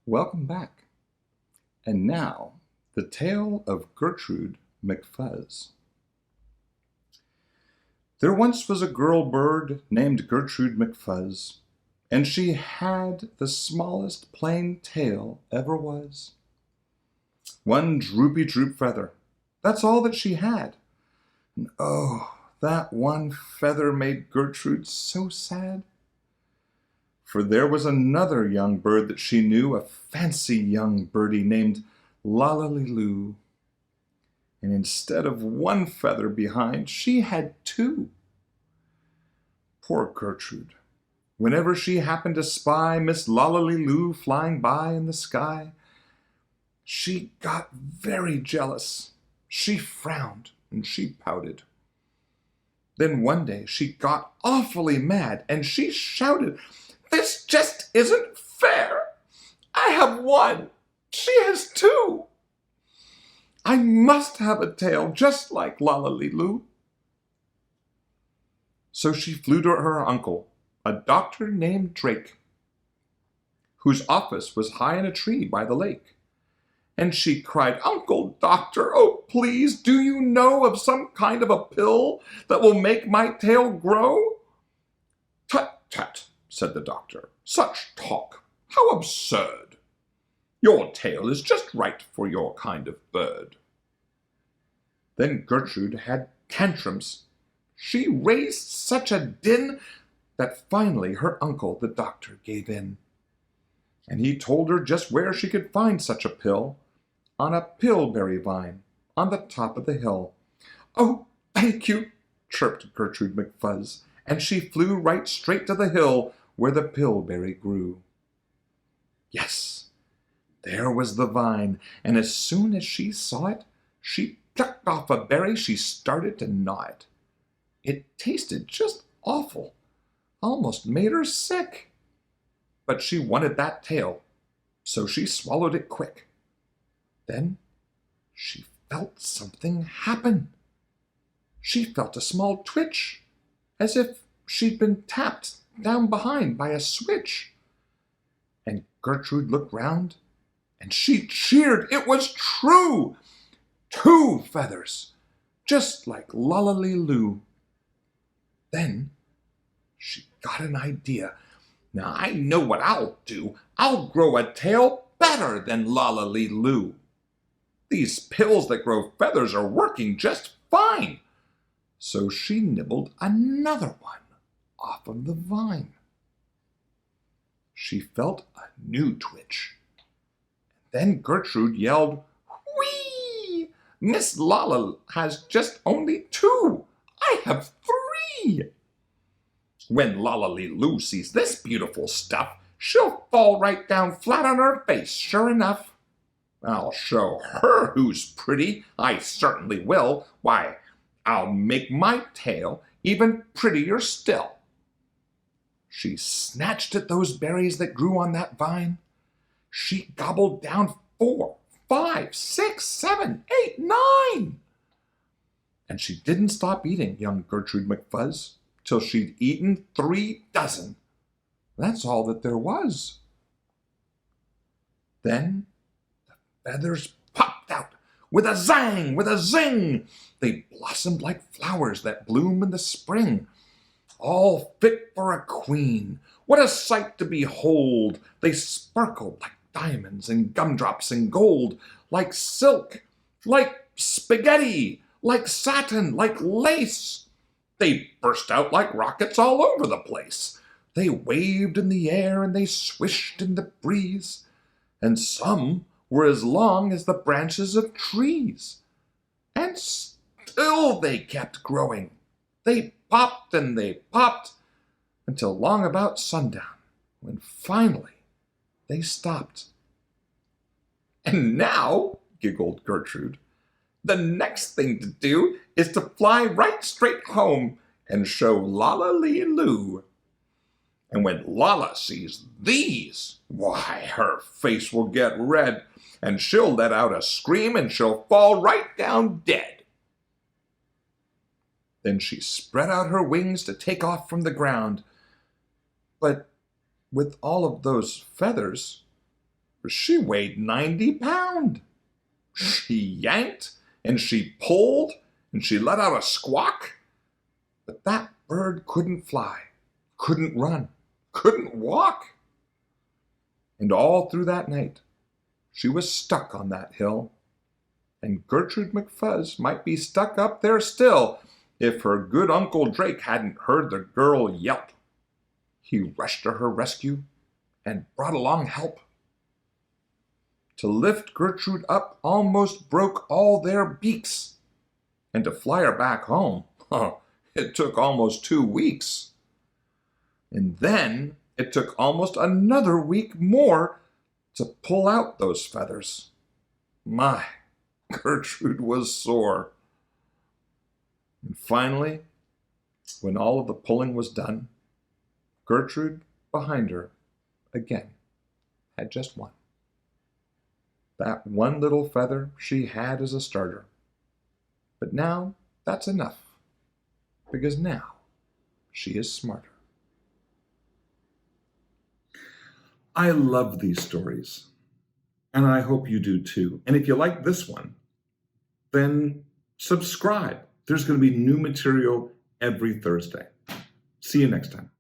Welcome back. And now, the tale of Gertrude McFuzz. There once was a girl bird named Gertrude McFuzz, and she had the smallest plain tail ever was. One droopy droop feather, that's all that she had. And oh, that one feather made Gertrude so sad. For there was another young bird that she knew, a fancy young birdie named Lallaliloo. And instead of one feather behind, she had two. Poor Gertrude. Whenever she happened to spy Miss Lallaliloo flying by in the sky, she got very jealous. She frowned and she pouted. Then one day she got awfully mad and she shouted, "This just isn't fair! I have one, she has two. I must have a tail just like Lallaliloo." So she flew to her uncle, a doctor named Drake, whose office was high in a tree by the lake. And she cried, "Uncle Doctor, oh please, do you know of some kind of a pill that will make my tail grow?" "Tut, tut," said the doctor, "such talk, how absurd! Your tail is just right for your kind of bird." Then Gertrude had tantrums. She raised such a din that finally her uncle, the doctor, gave in. And he told her just where she could find such a pill, on a pillberry vine on the top of the hill. "Oh, thank you," chirped Gertrude McFuzz, and she flew right straight to the hill where the pillberry grew. Yes, there was the vine, and as soon as she saw it, she plucked off a berry. She started to gnaw it. It tasted just awful, almost made her sick. But she wanted that tail, so she swallowed it quick. Then she felt something happen. She felt a small twitch, as if she'd been tapped down behind by a switch. And Gertrude looked round, and she cheered. It was true! 2 feathers, just like Lallaliloo. Then she got an idea. "Now I know what I'll do. I'll grow a tail better than Lallaliloo. These pills that grow feathers are working just fine." So she nibbled another one off of the vine. She felt a new twitch. Then Gertrude yelled, "Whee! Miss Lalla has just only 2. I have 3. When Lallaliloo sees this beautiful stuff, she'll fall right down flat on her face, sure enough. I'll show her who's pretty, I certainly will. Why, I'll make my tail even prettier still." She snatched at those berries that grew on that vine. She gobbled down 4, 5, 6, 7, 8, 9. And she didn't stop eating, young Gertrude McFuzz, till she'd eaten 3 dozen. That's all that there was. Then the feathers popped out with a zang, with a zing. They blossomed like flowers that bloom in the spring, all fit for a queen. What a sight to behold! They sparkled like diamonds and gumdrops and gold, like silk, like spaghetti, like satin, like lace. They burst out like rockets all over the place. They waved in the air and they swished in the breeze, and some were as long as the branches of trees. And still they kept growing. They popped and they popped until long about sundown, when finally they stopped. "And now," giggled Gertrude, "the next thing to do is to fly right straight home and show Lallaliloo. And when Lalla sees these, why, her face will get red, and she'll let out a scream and she'll fall right down dead." Then she spread out her wings to take off from the ground. But with all of those feathers, for she weighed 90 pounds. She yanked and she pulled and she let out a squawk, but that bird couldn't fly, couldn't run, couldn't walk. And all through that night, she was stuck on that hill, and Gertrude McFuzz might be stuck up there still if her good Uncle Drake hadn't heard the girl yelp. He rushed to her rescue and brought along help. To lift Gertrude up almost broke all their beaks, and to fly her back home, it took almost 2 weeks. And then it took almost another week more to pull out those feathers. My, Gertrude was sore. And finally, when all of the pulling was done, Gertrude, behind her, again, had just one. That one little feather she had as a starter. But now that's enough, because now she is smarter. I love these stories, and I hope you do too. And if you like this one, then subscribe. There's going to be new material every Thursday. See you next time.